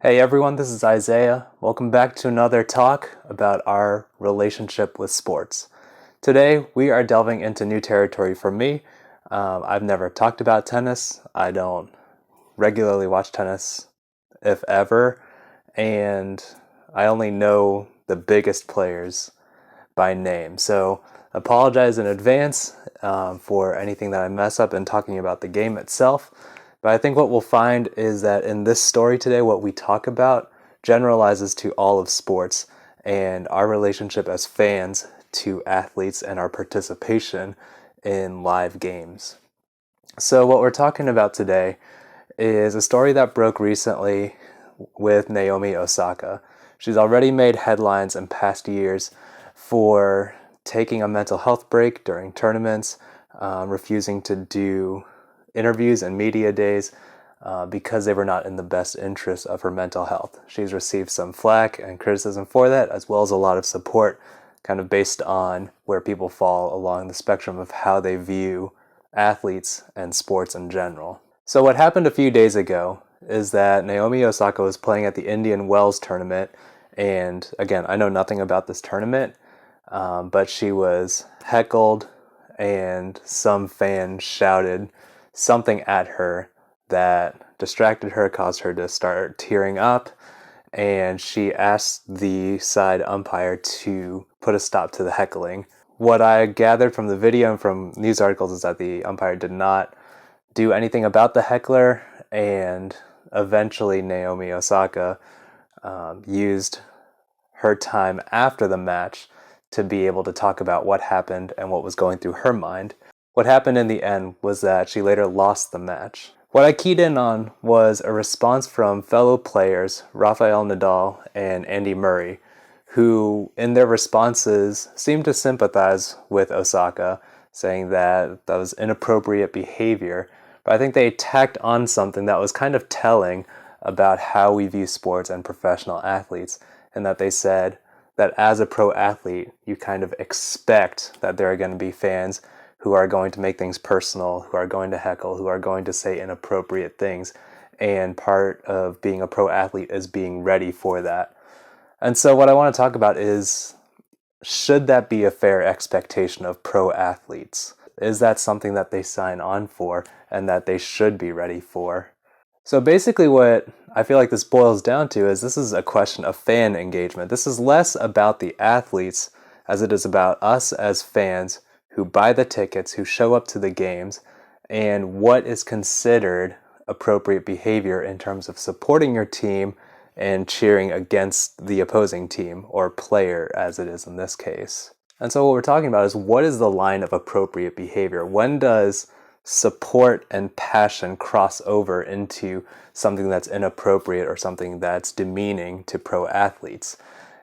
Hey everyone, this is Isaiah. Welcome back to another talk about our relationship with sports. Today we are delving into new territory for me. I've never talked about tennis. I don't regularly watch tennis, if ever, and I only know the biggest players by name. So apologize in advance for anything that I mess up in talking about the game itself. But I think what we'll find is that in this story today, what we talk about generalizes to all of sports and our relationship as fans to athletes and our participation in live games. So what we're talking about today is a story that broke recently with Naomi Osaka. She's already made headlines in past years for taking a mental health break during tournaments, refusing to do interviews and media days because they were not in the best interest of her mental health. She's received some flack and criticism for that, as well as a lot of support, kind of based on where people fall along the spectrum of how they view athletes and sports in general. So what happened a few days ago is that Naomi Osaka was playing at the Indian Wells tournament, and again, I know nothing about this tournament, but she was heckled and some fan shouted something at her that distracted her, caused her to start tearing up, and she asked the side umpire to put a stop to the heckling. What I gathered from the video and from news articles is that the umpire did not do anything about the heckler, and eventually Naomi Osaka used her time after the match to be able to talk about what happened and what was going through her mind. What happened in the end was that she later lost the match. What I keyed in on was a response from fellow players Rafael Nadal and Andy Murray, who in their responses seemed to sympathize with Osaka, saying that that was inappropriate behavior. But I think they tacked on something that was kind of telling about how we view sports and professional athletes, and that they said that as a pro athlete, you kind of expect that there are going to be fans who are going to make things personal, who are going to heckle, who are going to say inappropriate things. And part of being a pro athlete is being ready for that. And so what I want to talk about is, should that be a fair expectation of pro athletes? Is that something that they sign on for and that they should be ready for? So basically what I feel like this boils down to is this is a question of fan engagement. This is less about the athletes as it is about us as fans who buy the tickets, who show up to the games, and what is considered appropriate behavior in terms of supporting your team and cheering against the opposing team or player, as it is in this case. And so what we're talking about is, what is the line of appropriate behavior? When does support and passion cross over into something that's inappropriate or something that's demeaning to pro athletes?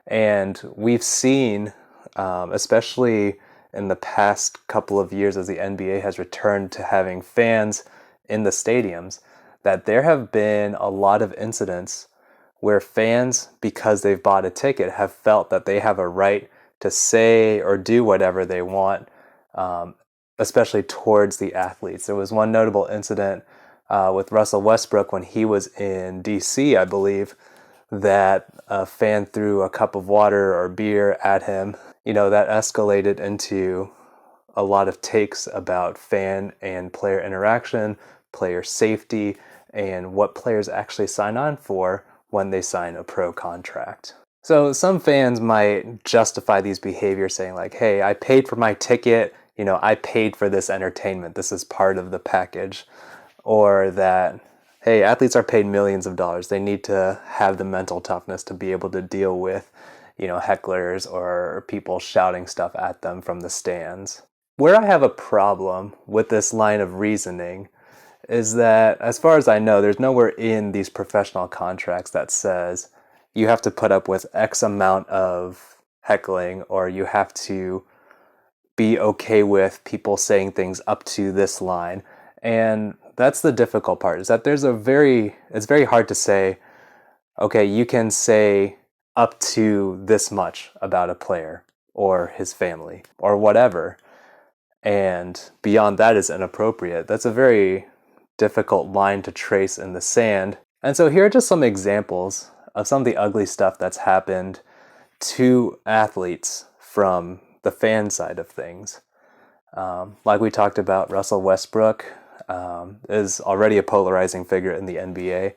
And we've seen, especially in the past couple of years as the NBA has returned to having fans in the stadiums, that there have been a lot of incidents where fans, because they've bought a ticket, have felt that they have a right to say or do whatever they want, especially towards the athletes. There was one notable incident with Russell Westbrook when he was in DC, I believe, that a fan threw a cup of water or beer at him. You know, that escalated into a lot of takes about fan and player interaction, player safety, and what players actually sign on for when they sign a pro contract. So some fans might justify these behaviors saying like, hey, I paid for my ticket, I paid for this entertainment, this is part of the package. Or that, hey, athletes are paid millions of dollars, they need to have the mental toughness to be able to deal with hecklers or people shouting stuff at them from the stands. Where I have a problem with this line of reasoning is that, as far as I know, there's nowhere in these professional contracts that says you have to put up with X amount of heckling, or you have to be okay with people saying things up to this line. And that's the difficult part, is that it's very hard to say, okay, you can say up to this much about a player or his family or whatever, and beyond that is inappropriate. That's a very difficult line to trace in the sand. And so here are just some examples of some of the ugly stuff that's happened to athletes from the fan side of things. Like we talked about, Russell Westbrook is already a polarizing figure in the NBA.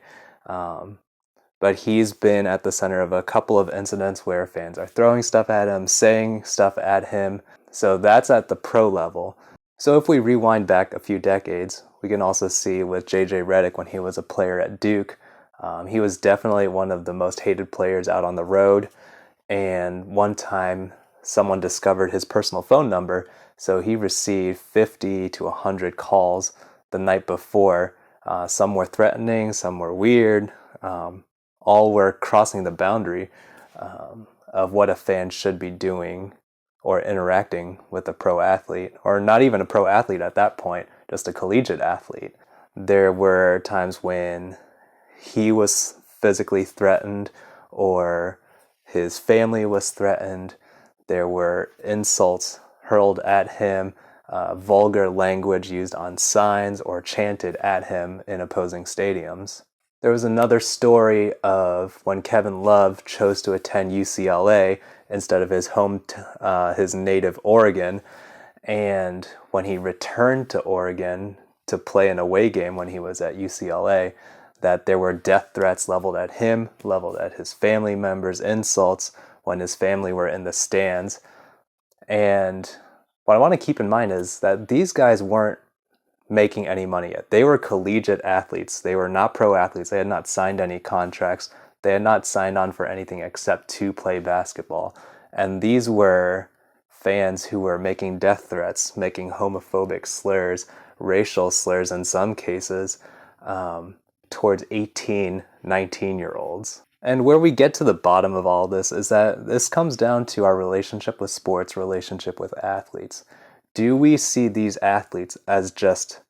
But he's been at the center of a couple of incidents where fans are throwing stuff at him, saying stuff at him. So that's at the pro level. So if we rewind back a few decades, we can also see with JJ Redick when he was a player at Duke, he was definitely one of the most hated players out on the road. And one time, someone discovered his personal phone number, so he received 50 to 100 calls the night before. Some were threatening, some were weird. All were crossing the boundary of what a fan should be doing or interacting with a pro athlete, or not even a pro athlete at that point, just a collegiate athlete. There were times when he was physically threatened or his family was threatened. There were insults hurled at him, vulgar language used on signs or chanted at him in opposing stadiums. There was another story of when Kevin Love chose to attend UCLA instead of his native Oregon, and when he returned to Oregon to play an away game when he was at UCLA, that there were death threats leveled at him, leveled at his family members, insults when his family were in the stands. And what I want to keep in mind is that these guys weren't making any money yet. They were collegiate athletes. They were not pro athletes. They had not signed any contracts. They had not signed on for anything except to play basketball. And these were fans who were making death threats, making homophobic slurs, racial slurs in some cases, towards 18, 19-year-olds. And where we get to the bottom of all this is that this comes down to our relationship with sports, relationship with athletes. Do we see these athletes as just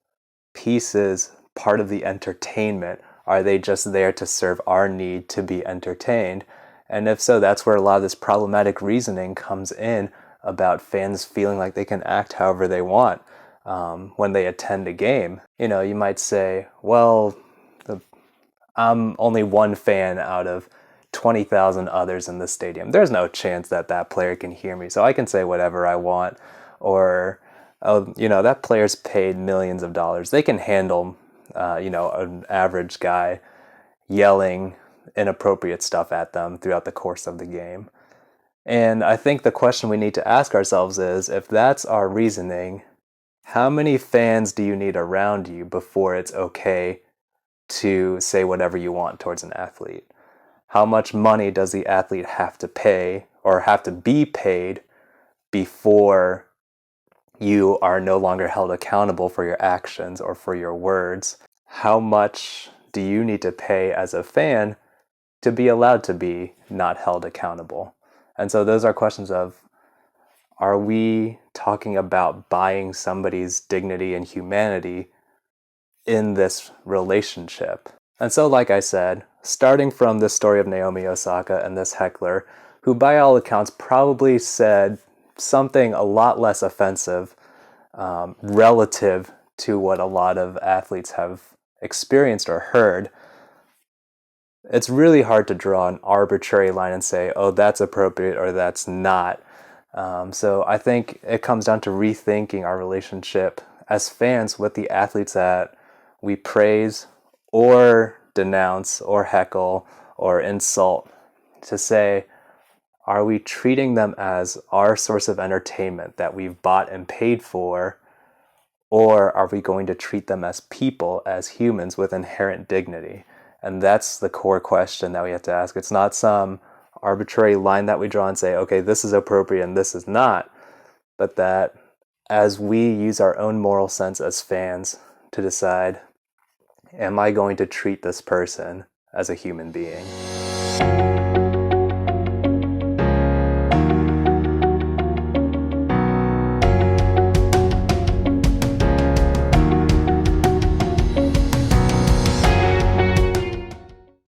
pieces, part of the entertainment? Are they just there to serve our need to be entertained? And if so, that's where a lot of this problematic reasoning comes in about fans feeling like they can act however they want when they attend a game. You know, you might say, well, I'm only one fan out of 20,000 others in the stadium. There's no chance that that player can hear me, so I can say whatever I want. Or, that player's paid millions of dollars. They can handle, an average guy yelling inappropriate stuff at them throughout the course of the game. And I think the question we need to ask ourselves is, if that's our reasoning, how many fans do you need around you before it's okay to say whatever you want towards an athlete? How much money does the athlete have to pay or have to be paid before you are no longer held accountable for your actions or for your words? How much do you need to pay as a fan to be allowed to be not held accountable? And so those are questions of, are we talking about buying somebody's dignity and humanity in this relationship? And so, like I said, starting from this story of Naomi Osaka and this heckler, who by all accounts probably said something a lot less offensive relative to what a lot of athletes have experienced or heard, it's really hard to draw an arbitrary line and say, oh, that's appropriate or that's not. So I think it comes down to rethinking our relationship as fans with the athletes that we praise or denounce or heckle or insult, to say, are we treating them as our source of entertainment that we've bought and paid for, or are we going to treat them as people, as humans with inherent dignity? And that's the core question that we have to ask. It's not some arbitrary line that we draw and say, okay, this is appropriate and this is not, but that as we use our own moral sense as fans to decide, am I going to treat this person as a human being?